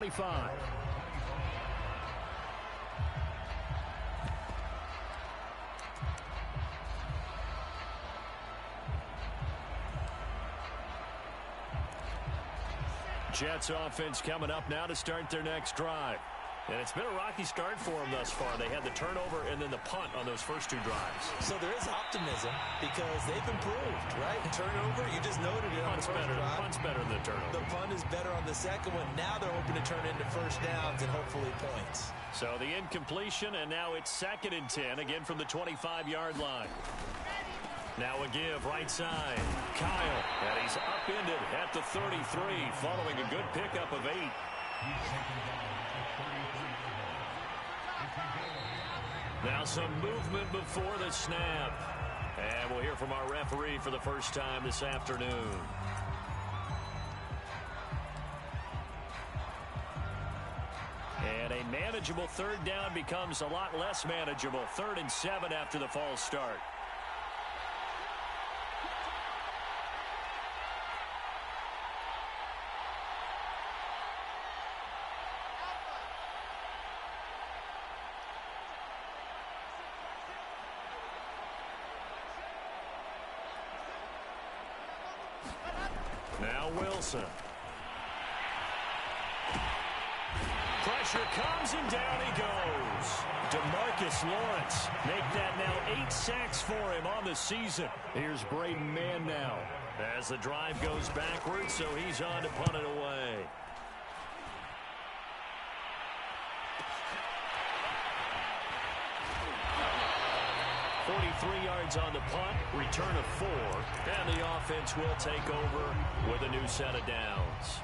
25. Jets offense coming up now to start their next drive. And it's been a rocky start for them thus far. They had the turnover and then the punt on those first two drives. So there is optimism because they've improved, right? Turnover, you just noted it on the first drive. Punt's better than the turnover. The punt is better on the second one. Now they're hoping to turn into first downs and hopefully points. So the incompletion, and now it's 2nd and 10, again from the 25-yard line. Now a give, right side. Kyle, and he's upended at the 33, following a good pickup of 8. Now some movement before the snap. And we'll hear from our referee for the first time this afternoon. And a manageable 3rd down becomes a lot less manageable. 3rd and 7 after the false start. Now Wilson. Pressure comes and down he goes. DeMarcus Lawrence make that now 8 sacks for him on the season. Here's Braden Mann now as the drive goes backwards, so he's on to punt it away. .43 yards on the punt, return of 4, and the offense will take over with a new set of downs.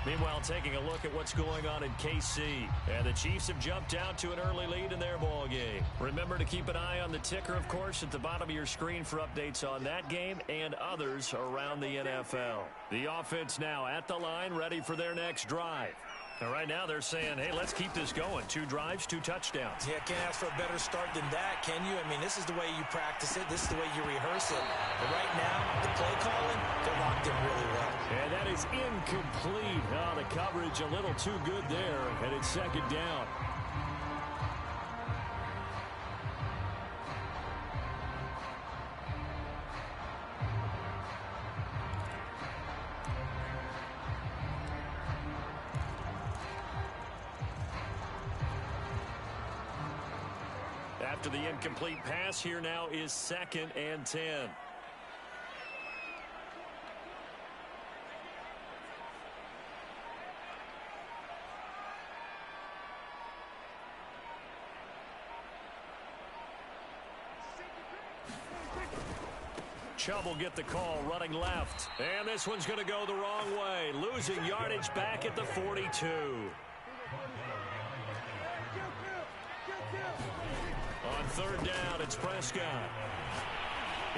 Meanwhile, taking a look at what's going on in KC, and the Chiefs have jumped out to an early lead in their ball game. Remember to keep an eye on the ticker, of course, at the bottom of your screen for updates on that game and others around the NFL. The offense now at the line, ready for their next drive. And right now they're saying, hey, let's keep this going. 2 drives, 2 touchdowns. Yeah, can't ask for a better start than that, can you? I mean, this is the way you practice it. This is the way you rehearse it. But right now, the play calling, they're locked in really well. And that is incomplete. Oh, the coverage a little too good there, and it's 2nd down. After the incomplete pass, here now is 2nd and 10. Chubb will get the call running left. And this one's going to go the wrong way. Losing yardage back at the 42. On 3rd down, it's Prescott.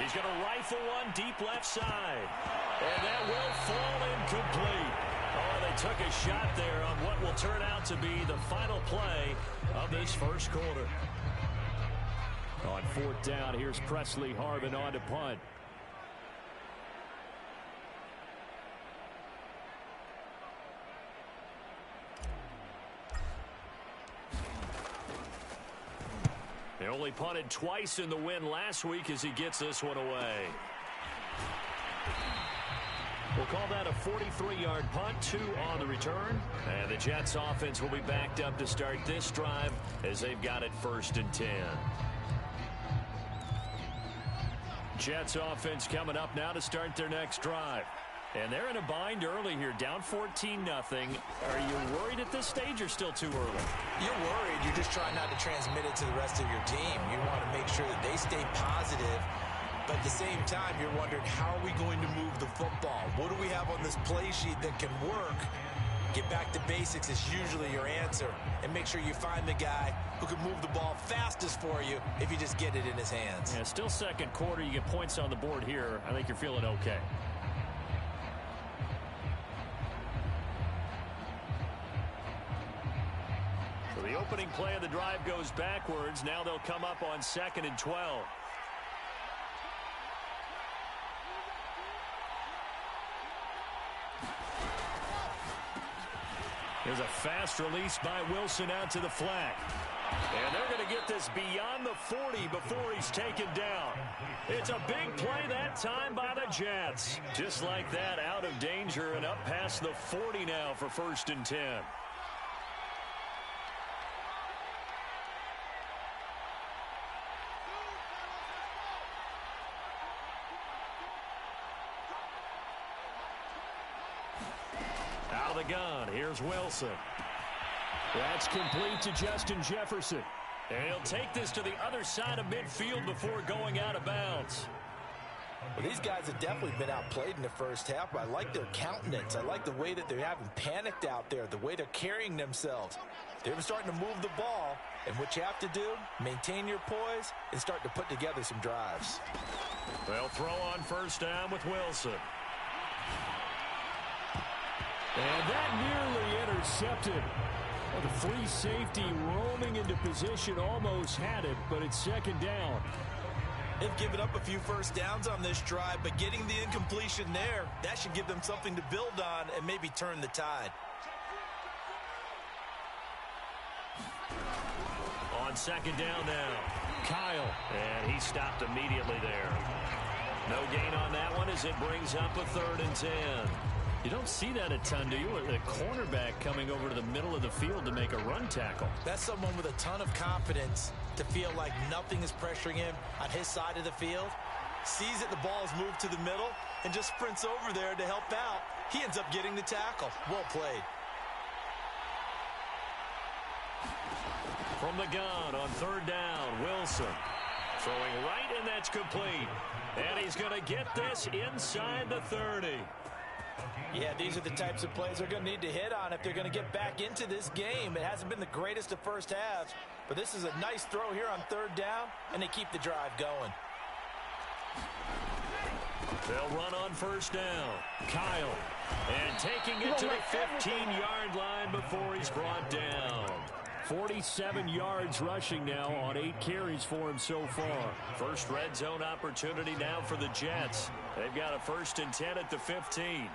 He's going to rifle one deep left side. And that will fall incomplete. Oh, they took a shot there on what will turn out to be the final play of this first quarter. On 4th down, here's Presley Harvin on to punt. They only punted twice in the win last week as he gets this one away. We'll call that a 43-yard punt, 2 on the return. And the Jets offense will be backed up to start this drive as they've got it 1st and 10. Jets offense coming up now to start their next drive. And they're in a bind early here, down 14-0. Are you worried at this stage or still too early? You're worried. You're just trying not to transmit it to the rest of your team. You want to make sure that they stay positive. But at the same time, you're wondering, how are we going to move the football? What do we have on this play sheet that can work? Get back to basics is usually your answer. And make sure you find the guy who can move the ball fastest for you if you just get it in his hands. Yeah, still 2nd quarter. You get points on the board here. I think you're feeling okay. So the opening play of the drive goes backwards. Now they'll come up on 2nd and 12. There's a fast release by Wilson out to the flat. And they're going to get this beyond the 40 before he's taken down. It's a big play that time by the Jets. Just like that, out of danger and up past the 40 now for 1st and 10. Out of the gun, here's Wilson. That's complete to Justin Jefferson. And he'll take this to the other side of midfield before going out of bounds. Well, these guys have definitely been outplayed in the first half, but I like their countenance. I like the way that they haven't panicked out there, the way they're carrying themselves. They're starting to move the ball, and what you have to do, maintain your poise and start to put together some drives. They'll throw on 1st down with Wilson. And that nearly intercepted. The free safety roaming into position almost had it, but it's 2nd down. They've given up a few 1st downs on this drive, but getting the incompletion there, that should give them something to build on and maybe turn the tide. On 2nd down now, Kyle. And he stopped immediately there. No gain on that one as it brings up a 3rd and 10. You don't see that a ton, do you? A cornerback coming over to the middle of the field to make a run tackle. That's someone with a ton of confidence to feel like nothing is pressuring him on his side of the field. Sees that the ball is moved to the middle and just sprints over there to help out. He ends up getting the tackle. Well played. From the gun on 3rd down, Wilson. Throwing right, and that's complete. And he's going to get this inside the 30. Yeah, these are the types of plays they're going to need to hit on if they're going to get back into this game. It hasn't been the greatest of first halves, but this is a nice throw here on 3rd down, and they keep the drive going. They'll run on 1st down. Kyle. And taking it to the 15-yard line before he's brought down. 47 yards rushing now on 8 carries for him so far. First red zone opportunity now for the Jets. They've got a 1st and 10 at the 15.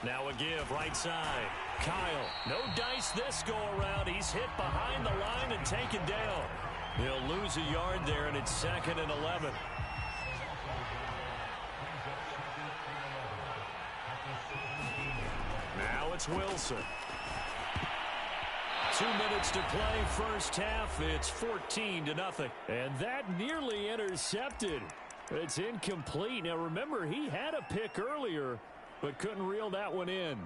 Now a give right side. Kyle. No dice this go around. He's hit behind the line and taken down. He'll lose a yard there, and it's 2nd and 11. Now it's Wilson. 2 minutes to play first half. It's 14-0. And that nearly intercepted. It's incomplete. Now remember, he had a pick earlier, but couldn't reel that one in.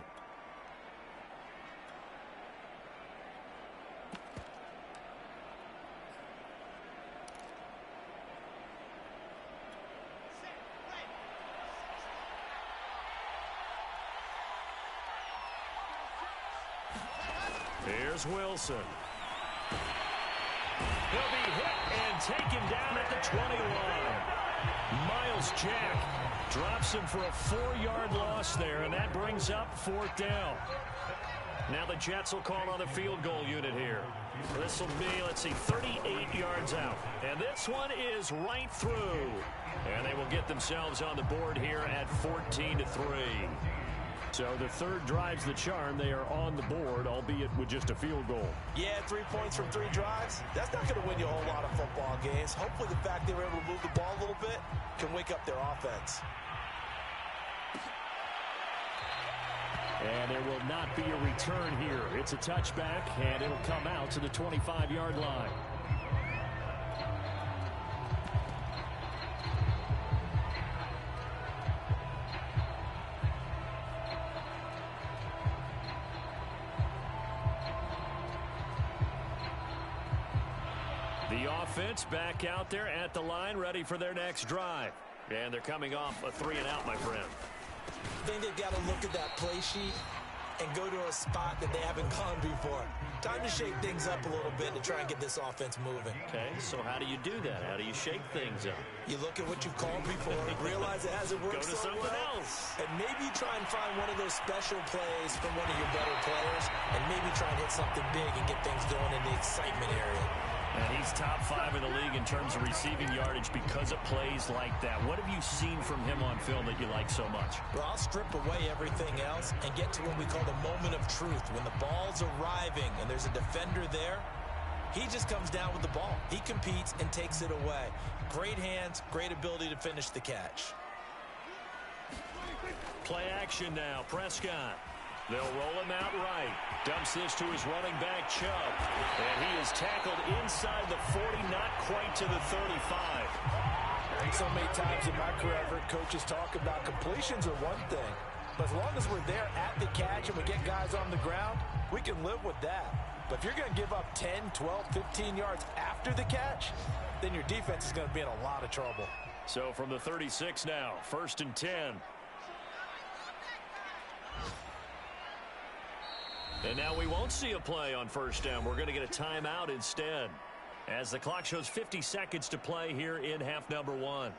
Here's Wilson. He'll be hit and taken down at the 20 line. Miles Jack drops him for a 4-yard loss there, and that brings up 4th down. Now the Jets will call on the field goal unit here. This will be, let's see, 38 yards out. And this one is right through. And they will get themselves on the board here at 14-3. So the 3rd drive's the charm. They are on the board, albeit with just a field goal. Yeah, 3 points from 3 drives. That's not going to win you a whole lot of football games. Hopefully the fact they were able to move the ball a little bit can wake up their offense. And there will not be a return here. It's a touchback, and it'll come out to the 25-yard line. The offense back out there at the line, ready for their next drive. And they're coming off a 3-and-out, my friend. I think they've got to look at that play sheet and go to a spot that they haven't gone before. Time to shake things up a little bit to try and get this offense moving. Okay, so how do you do that? How do you shake things up? You look at what you've called before, realize it hasn't worked Go to so something well, else. and maybe try and find one of those special plays from one of your better players, and maybe try and hit something big and get things going in the excitement area. And he's top 5 in the league in terms of receiving yardage because of plays like that. What have you seen from him on film that you like so much? Well, I'll strip away everything else and get to what we call the moment of truth. When the ball's arriving and there's a defender there, he just comes down with the ball. He competes and takes it away. Great hands, great ability to finish the catch. Play action now. Prescott. They'll roll him out right. Dumps this to his running back, Chubb. And he is tackled inside the 40, not quite to the 35. I think so many times in my career I've heard coaches talk about completions are one thing. But as long as we're there at the catch and we get guys on the ground, we can live with that. But if you're going to give up 10, 12, 15 yards after the catch, then your defense is going to be in a lot of trouble. So from the 36 now, 1st and 10. And now we won't see a play on 1st down. We're going to get a timeout instead, as the clock shows 50 seconds to play here in half number 1.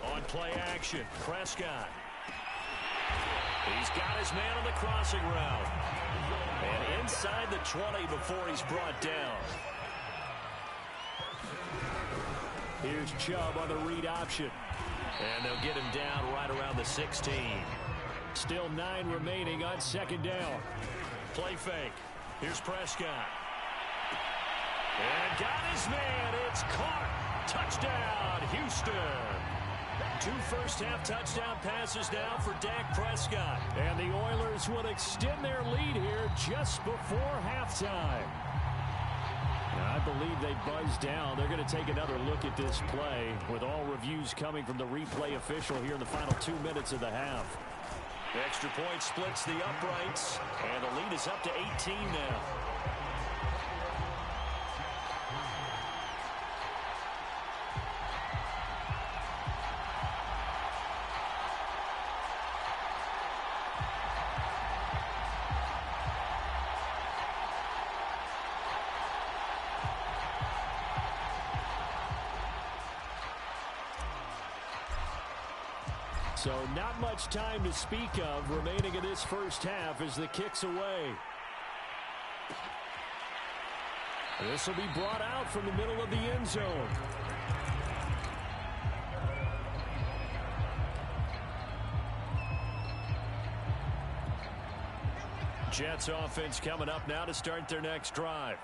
On play action, Prescott. He's got his man on the crossing route. And inside the 20 before he's brought down. Here's Chubb on the read option. And they'll get him down right around the 16. Still 9 remaining on 2nd down. Play fake. Here's Prescott. And got his man. It's caught. Touchdown, Houston. 2 first-half touchdown passes now for Dak Prescott. And the Oilers will extend their lead here just before halftime. Now, I believe they buzzed down. They're going to take another look at this play, with all reviews coming from the replay official here in the final 2 minutes of the half. The extra point splits the uprights, and the lead is up to 18 now. So not much time to speak of remaining in this first half as the kick's away. This will be brought out from the middle of the end zone. Jets offense coming up now to start their next drive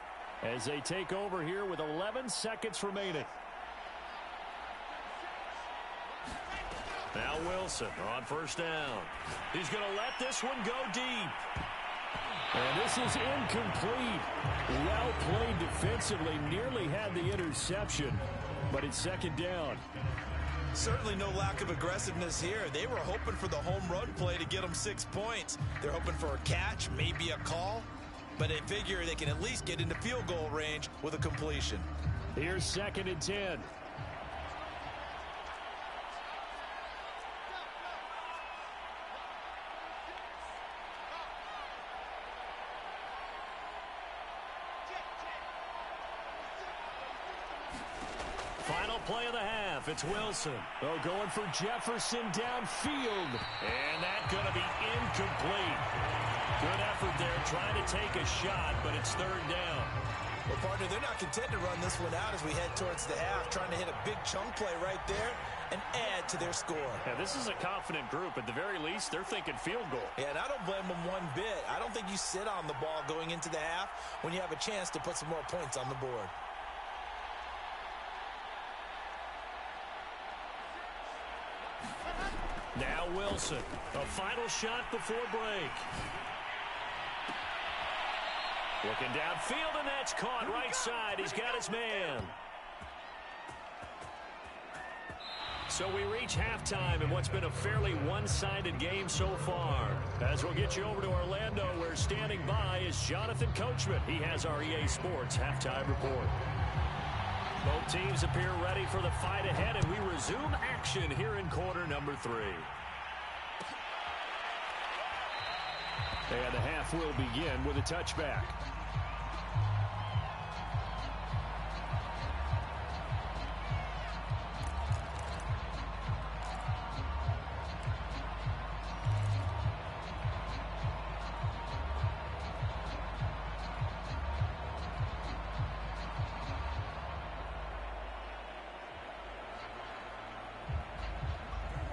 as they take over here with 11 seconds remaining. Now Wilson on 1st down. He's going to let this one go deep. And this is incomplete. Well played defensively. Nearly had the interception, but it's 2nd down. Certainly no lack of aggressiveness here. They were hoping for the home run play to get them 6 points. They're hoping for a catch, maybe a call, but they figure they can at least get into field goal range with a completion. Here's 2nd and 10. Final play of the half. It's Wilson. Oh, going for Jefferson downfield. And that's going to be incomplete. Good effort there trying to take a shot, but it's 3rd down. Well, partner, they're not content to run this one out as we head towards the half, trying to hit a big chunk play right there and add to their score. Yeah, this is a confident group. At the very least, they're thinking field goal. Yeah, and I don't blame them one bit. I don't think you sit on the ball going into the half when you have a chance to put some more points on the board. Now Wilson, a final shot before break. Looking downfield, and that's caught right side. He's got his man. So we reach halftime in what's been a fairly one-sided game so far. As we'll get you over to Orlando, where standing by is Jonathan Coachman. He has our EA Sports halftime report. Both teams appear ready for the fight ahead, and we resume action here in quarter number 3. And the half will begin with a touchback.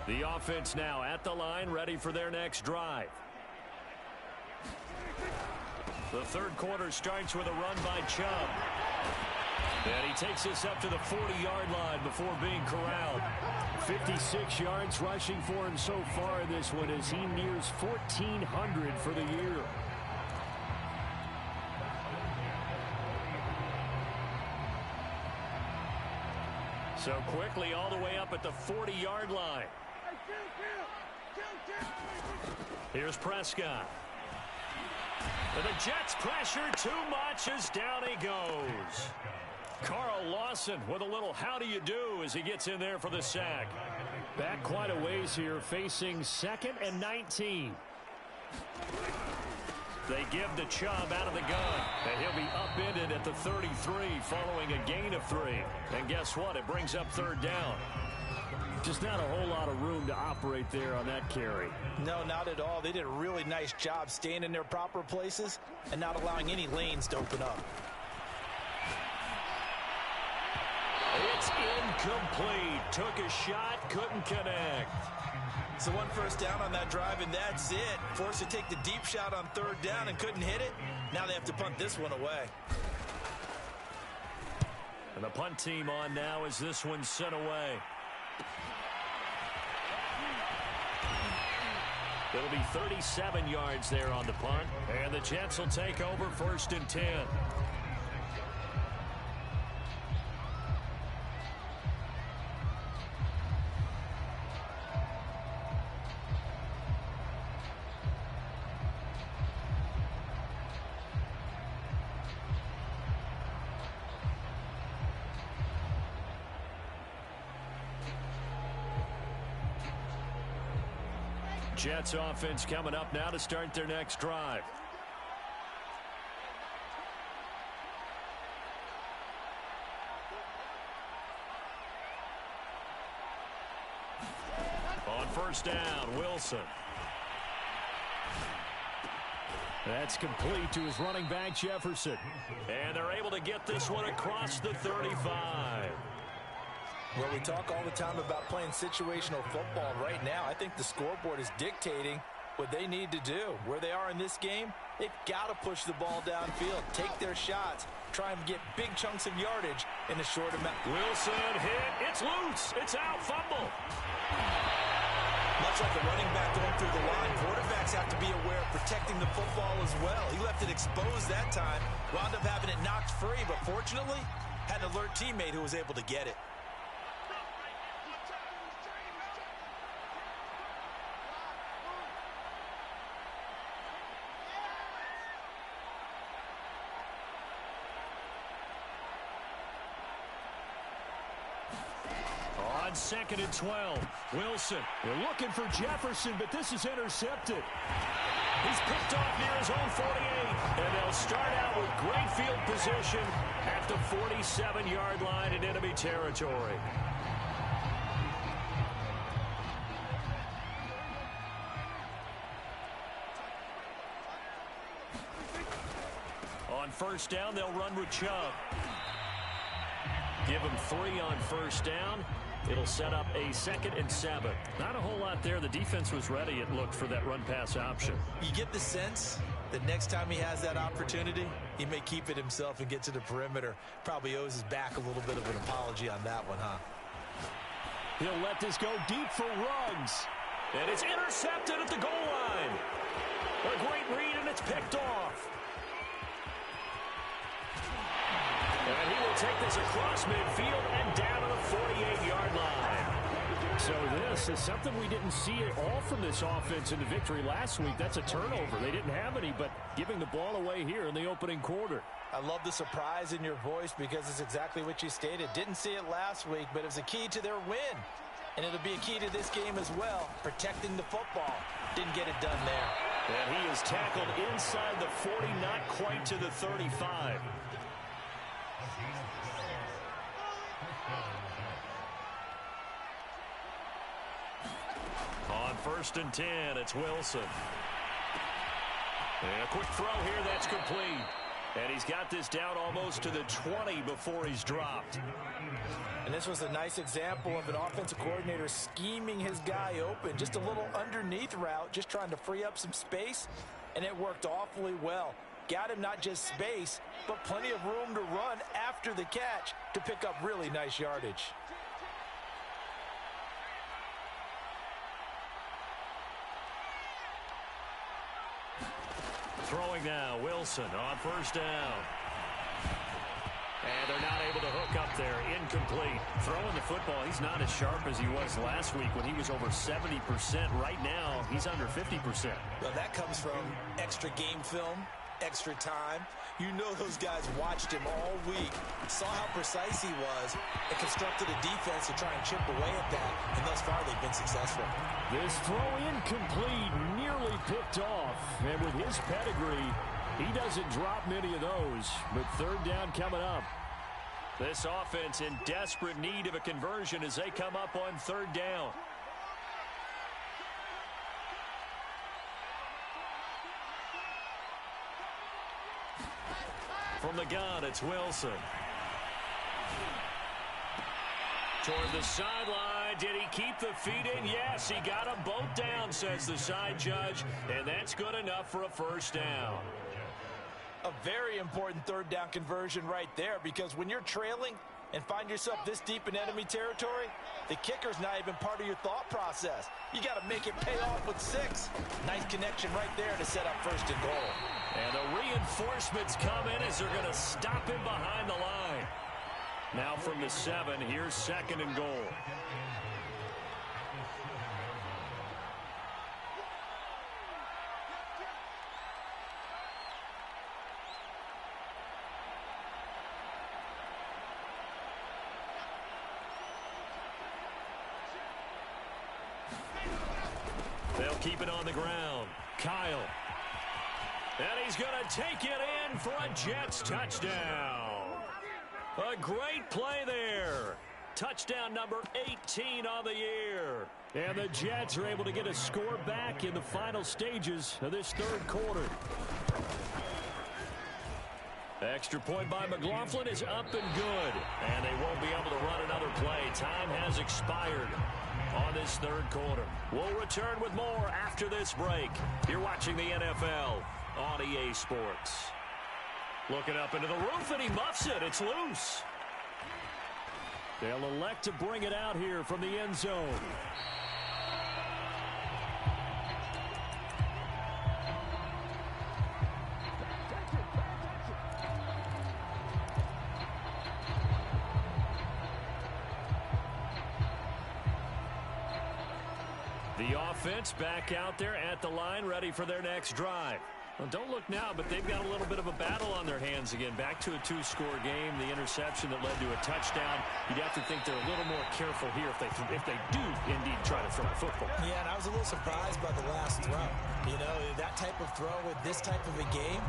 The offense now at the line, ready for their next drive. The third quarter starts with a run by Chubb. And he takes this up to the 40-yard line before being corralled. 56 yards rushing for him so far in this one as he nears 1,400 for the year. So quickly all the way up at the 40-yard line. Here's Prescott. And the Jets pressure too much as down he goes. Carl Lawson with a little how do you do as he gets in there for the sack. Back quite a ways here, facing 2nd and 19. They give the Chubb out of the gun, and he'll be upended at the 33 following a gain of 3. And guess what? It brings up 3rd down. Just not a whole lot of room to operate there on that carry. No, not at all. They did a really nice job staying in their proper places and not allowing any lanes to open up. It's incomplete. Took a shot, couldn't connect. So 1 first down on that drive, and that's it. Forced to take the deep shot on 3rd down and couldn't hit it. Now they have to punt this one away. And the punt team on now as this one's sent away. It'll be 37 yards there on the punt. And the Jets will take over 1st and 10. Jets offense coming up now to start their next drive. On 1st down, Wilson. That's complete to his running back, Jefferson. And they're able to get this one across the 35. Well, we talk all the time about playing situational football. Right now, I think the scoreboard is dictating what they need to do. Where they are in this game, they've got to push the ball downfield, take their shots, try and get big chunks of yardage in a short amount. Wilson hit. It's loose. It's out. Fumble. Much like a running back going through the line, quarterbacks have to be aware of protecting the football as well. He left it exposed that time, wound up having it knocked free, but fortunately, had an alert teammate who was able to get it. On 2nd and 12, Wilson. They're looking for Jefferson, but this is intercepted. He's picked off near his own 48, and they'll start out with great field position at the 47-yard line in enemy territory. On 1st down, they'll run with Chubb. Give him 3 on 1st down. It'll set up a 2nd and 7. Not a whole lot there. The defense was ready, it looked, for that run-pass option. You get the sense that next time he has that opportunity, he may keep it himself and get to the perimeter. Probably owes his back a little bit of an apology on that one, huh? He'll let this go deep for Ruggs. And it's intercepted at the goal line. A great read, and it's picked off. And he will take this across midfield and down to the 48-yard line. So this is something we didn't see at all from this offense in the victory last week. That's a turnover. They didn't have any, but giving the ball away here in the opening quarter. I love the surprise in your voice because it's exactly what you stated. Didn't see it last week, but it was a key to their win. And it'll be a key to this game as well, protecting the football. Didn't get it done there. And he is tackled inside the 40, not quite to the 35. On 1st and 10, it's Wilson. And a quick throw here, that's complete. And he's got this down almost to the 20 before he's dropped. And this was a nice example of an offensive coordinator scheming his guy open. Just a little underneath route, just trying to free up some space, and it worked awfully well. Got him not just space, but plenty of room to run after the catch to pick up really nice yardage. Throwing now, Wilson on first down. And they're not able to hook up there. Incomplete. Throwing the football, he's not as sharp as he was last week when he was over 70%. Right now, he's under 50%. Well, that comes from extra game film, extra time. You know those guys watched him all week, saw how precise he was, and constructed a defense to try and chip away at that. And thus far, they've been successful. This throw incomplete, nearly picked off. And with his pedigree, he doesn't drop many of those. But third down coming up. This offense in desperate need of a conversion as they come up on third down. From the gun, it's Wilson. Toward the sideline. Did he keep the feet in? Yes, he got them both down, says the side judge. And that's good enough for a first down. A very important third down conversion right there, because when you're trailing and find yourself this deep in enemy territory, the kicker's not even part of your thought process. You got to make it pay off with 6. Nice connection right there to set up first and goal. And the reinforcements come in as they're going to stop him behind the line. Now from the 7, here's second and goal. They'll keep it on the ground. Kyle. And he's going to take it in for a Jets touchdown. A great play there. Touchdown number 18 on the year. And the Jets are able to get a score back in the final stages of this third quarter. Extra point by McLaughlin is up and good. And they won't be able to run another play. Time has expired on this third quarter. We'll return with more after this break. You're watching the NFL on EA Sports. Looking up into the roof, and he muffs it. It's loose. They'll elect to bring it out here from the end zone. The offense back out there at the line, ready for their next drive. Well, don't look now, but they've got a little bit of a battle on their hands again. Back to a 2-score game. The interception that led to a touchdown. You'd have to think they're a little more careful here if they do indeed try to throw the football. Yeah, and I was a little surprised by the last throw. You know, that type of throw with this type of a game,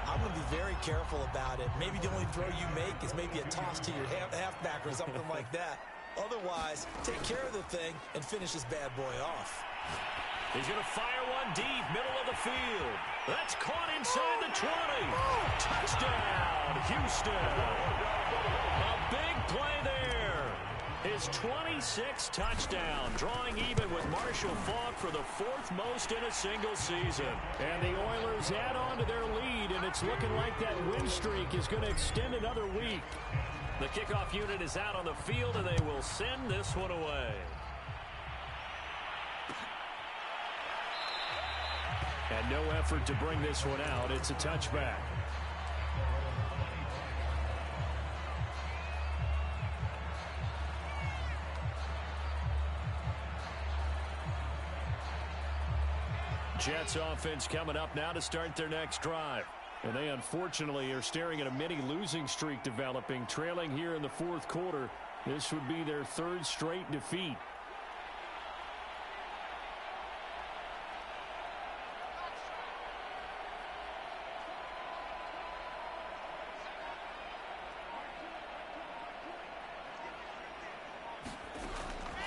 I'm going to be very careful about it. Maybe the only throw you make is maybe a toss to your halfback or something like that. Otherwise, take care of the thing and finish this bad boy off. He's going to fire one deep, middle of the field. That's caught inside the 20. Touchdown, Houston. A big play there. His 26th touchdown, drawing even with Marshall Faulk for the 4th most in a single season. And the Oilers add on to their lead, and it's looking like that win streak is going to extend another week. The kickoff unit is out on the field, and they will send this one away. And no effort to bring this one out. It's a touchback. Jets offense coming up now to start their next drive. And they unfortunately are staring at a mini losing streak developing, trailing here in the 4th quarter. This would be their 3rd straight defeat.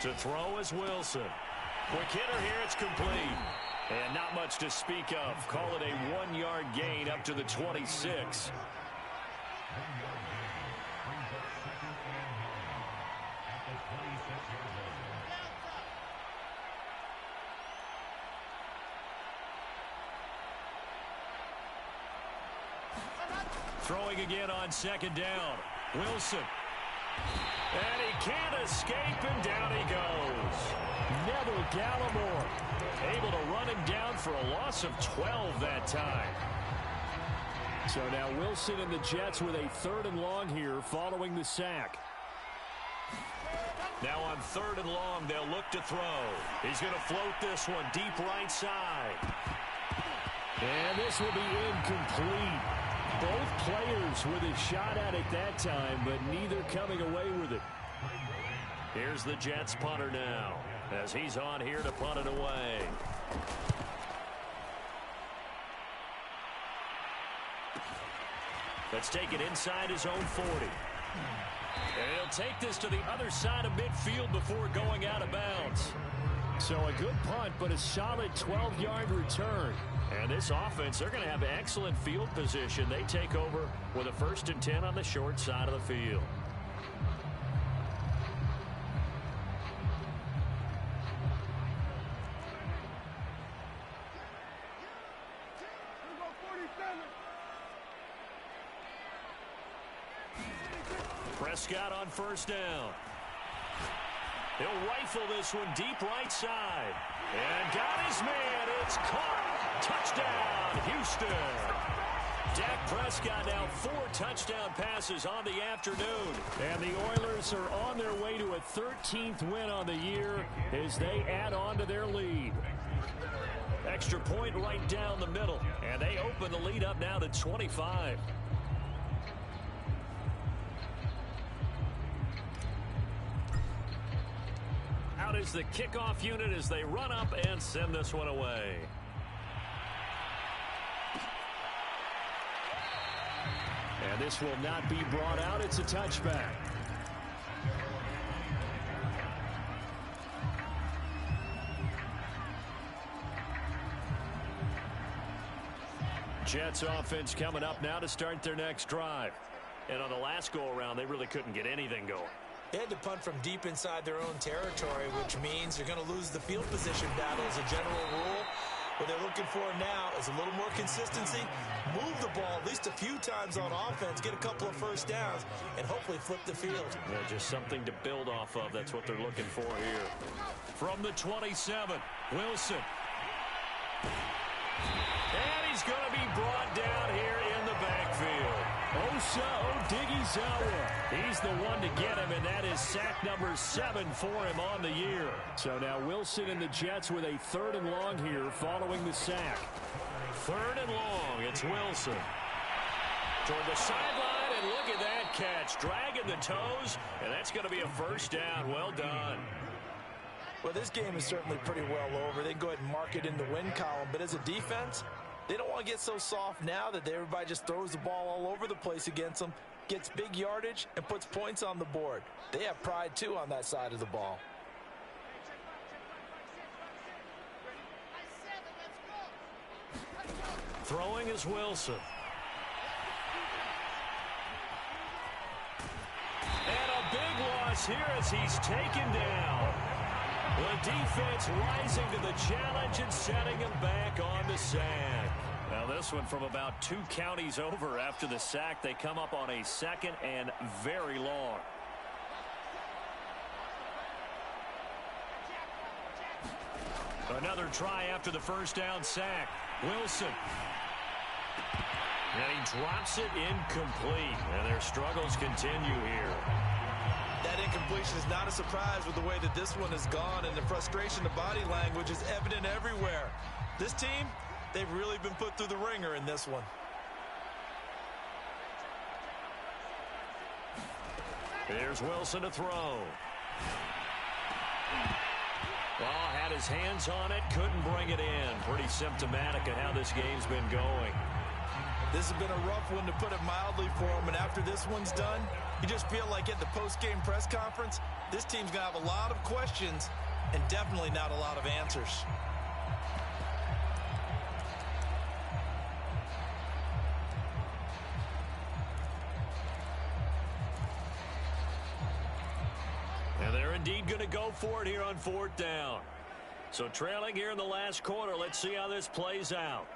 To throw is Wilson. Quick hitter here, it's complete. And not much to speak of. Call it a 1-yard gain up to the 26. Throwing again on second down. Wilson. And he can't escape, and down he goes. Neville Gallimore able to run him down for a loss of 12 that time. So now Wilson and the Jets with a 3rd and long here following the sack. Now on 3rd and long, they'll look to throw. He's going to float this one deep right side. And this will be incomplete. Both players with a shot at it that time, but neither coming away with it. Here's the Jets punter now, as he's on here to punt it away. Let's take it inside his own 40. And he'll take this to the other side of midfield before going out of bounds. So a good punt, but a solid 12-yard return. And this offense, they're going to have excellent field position. They take over with a 1st and 10 on the short side of the field. Prescott on 1st down. He'll rifle this one deep right side. And got his man. It's caught. Touchdown, Houston. Dak Prescott now 4 touchdown passes on the afternoon. And the Oilers are on their way to a 13th win on the year as they add on to their lead. Extra point right down the middle. And they open the lead up now to 25. Out is the kickoff unit as they run up and send this one away. And this will not be brought out. It's a touchback. Jets offense coming up now to start their next drive. And on the last go-around, they really couldn't get anything going. They had to punt from deep inside their own territory, which means they're going to lose the field position battle as a general rule. What they're looking for now is a little more consistency, move the ball at least a few times on offense, get a couple of 1st downs, and hopefully flip the field. Yeah, just something to build off of. That's what they're looking for here. From the 27, Wilson. And he's going to be brought down here in the backfield. Osa Odighizuwa. He's the one to get him, and that is sack number 7 for him on the year. So now Wilson and the Jets with a 3rd and long here following the sack. 3rd and long. It's Wilson. Toward the sideline, and look at that catch. Dragging the toes, and that's going to be a 1st down. Well done. Well, this game is certainly pretty well over. They can go ahead and mark it in the win column, but as a defense, they don't want to get so soft now that everybody just throws the ball all over the place against them, gets big yardage, and puts points on the board. They have pride, too, on that side of the ball. Throwing is Wilson. And a big loss here as he's taken down. The defense rising to the challenge and setting him back on the sack. Now this one from about 2 counties over after the sack. They come up on a 2nd and very long. Another try after the 1st down sack. Wilson. And he drops it incomplete. And their struggles continue here. That incompletion is not a surprise with the way that this one has gone, and the frustration of body language is evident everywhere. This team, they've really been put through the ringer in this one. Here's Wilson to throw. Well, had his hands on it, couldn't bring it in. Pretty symptomatic of how this game's been going. This has been a rough one, to put it mildly, for him, and after this one's done, you just feel like at the post-game press conference, this team's going to have a lot of questions and definitely not a lot of answers. indeed going to go for it here on 4th down. So trailing here in the last quarter. Let's see how this plays out.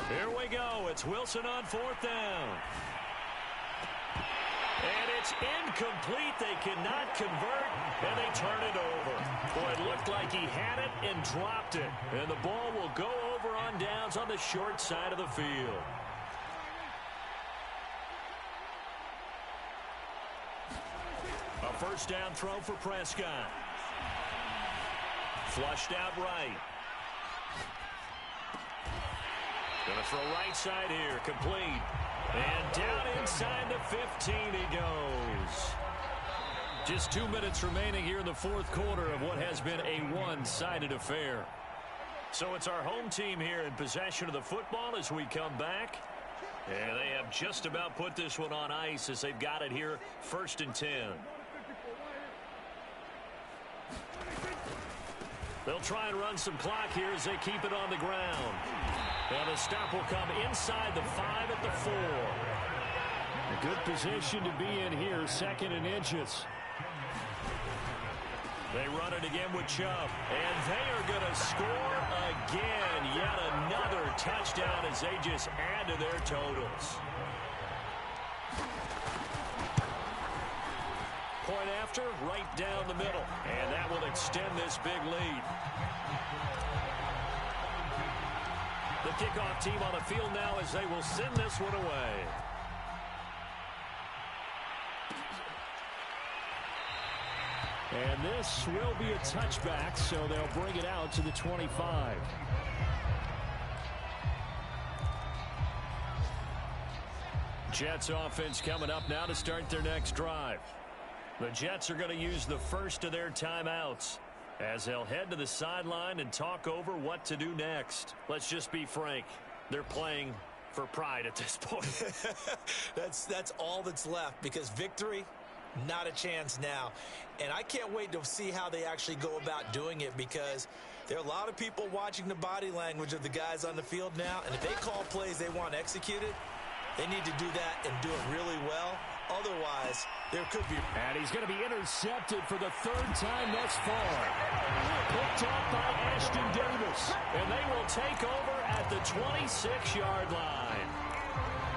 Here we go. It's Wilson on 4th down. And it's incomplete. They cannot convert, and they turn it over. Boy, it looked like he had it and dropped it. And the ball will go over on downs on the short side of the field. A first down throw for Prescott. Flushed out right. Gonna throw right side here, complete. And down inside the 15 he goes. Just 2 minutes remaining here in the 4th quarter of what has been a one-sided affair. So it's our home team here in possession of the football as we come back. And they have just about put this one on ice as they've got it here, 1st and 10. They'll try and run some clock here as they keep it on the ground. And the stop will come inside the 5 at the 4. A good position to be in here, 2nd and inches. They run it again with Chubb. And they are going to score again. Yet another touchdown as they just add to their totals. Point after, right down the middle. And that will extend this big lead. The kickoff team on the field now as they will send this one away. And this will be a touchback, so they'll bring it out to the 25. Jets offense coming up now to start their next drive. The Jets are going to use the first of their timeouts as they'll head to the sideline and talk over what to do next. Let's just be frank. They're playing for pride at this point. That's all that's left, because victory, not a chance now. And I can't wait to see how they actually go about doing it, because there are a lot of people watching the body language of the guys on the field now. And if they call plays they want executed, they need to do that and do it really well. Otherwise, there could be... And he's going to be intercepted for the 3rd time thus far. Picked up by Ashton Davis. And they will take over at the 26-yard line.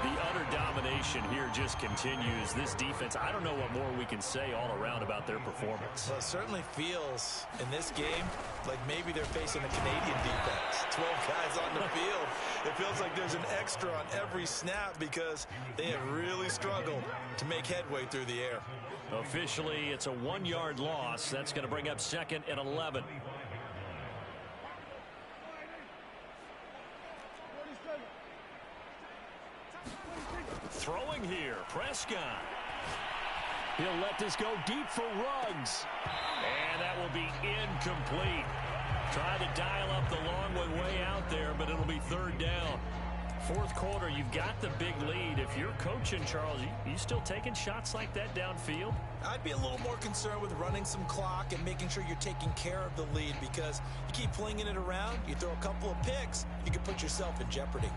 The utter domination here just continues. This defense, I don't know what more we can say all around about their performance. Well, it certainly feels in this game like maybe they're facing a Canadian defense. 12 guys on the field. It feels like there's an extra on every snap because they have really struggled to make headway through the air. Officially, it's a 1-yard loss. That's going to bring up 2nd and 11. Throwing here, Prescott. He'll let this go deep for Ruggs. And that will be incomplete. Try to dial up the long one way out there, but it'll be 3rd down. 4th quarter, you've got the big lead. If you're coaching, Charles, you still taking shots like that downfield? I'd be a little more concerned with running some clock and making sure you're taking care of the lead, because you keep flinging it around, you throw a couple of picks, you can put yourself in jeopardy.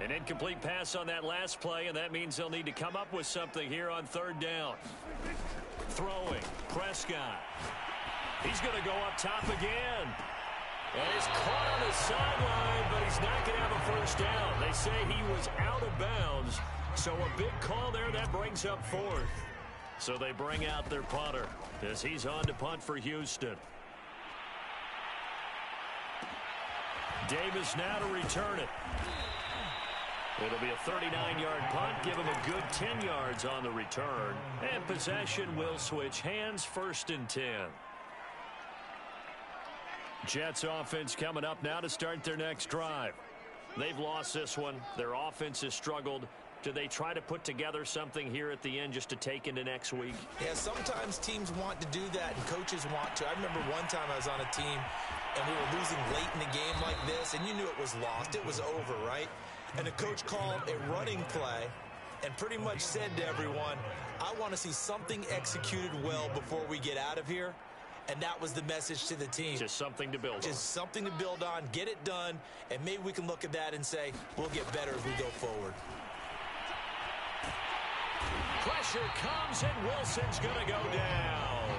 An incomplete pass on that last play, and that means they'll need to come up with something here on 3rd down. Throwing, Prescott. He's going to go up top again. And he's caught on the sideline, but he's not going to have a first down. They say he was out of bounds, so a big call there. That brings up 4th. So they bring out their punter as he's on to punt for Houston. Davis now to return it. It'll be a 39-yard punt. Give him a good 10 yards on the return. And possession will switch hands, 1st and 10. Jets offense coming up now to start their next drive. They've lost this one. Their offense has struggled. Do they try to put together something here at the end just to take into next week? Yeah, sometimes teams want to do that and coaches want to. I remember one time I was on a team and we were losing late in the game like this, and you knew it was lost. It was over, right? And the coach called a running play and pretty much said to everyone, I want to see something executed well before we get out of here. And that was the message to the team. Just something to build on. Just something to build on, get it done, and maybe we can look at that and say, we'll get better as we go forward. Pressure comes, and Wilson's going to go down.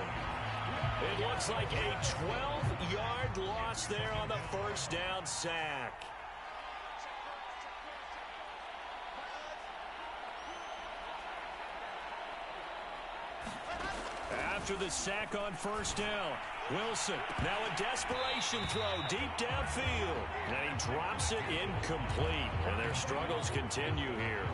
It looks like a 12-yard loss there on the first down sack. After the sack on first down, Wilson, now a desperation throw deep downfield. And he drops it incomplete. And their struggles continue here.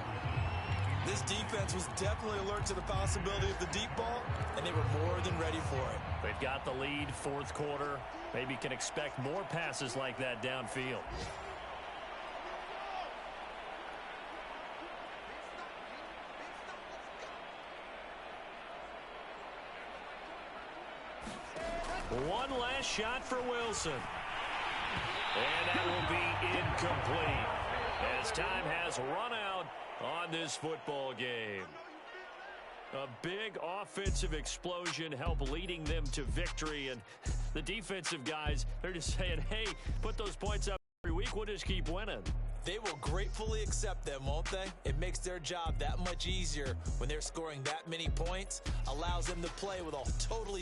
This defense was definitely alert to the possibility of the deep ball, and they were more than ready for it. They've got the lead, fourth quarter. Maybe can expect more passes like that downfield. One last shot for Wilson. And that will be incomplete as time has run out on this football game. A big offensive explosion helped leading them to victory. And the defensive guys, they're just saying, hey, put those points up every week. We'll just keep winning. They will gratefully accept them, won't they? It makes their job that much easier when they're scoring that many points. Allows them to play with a totally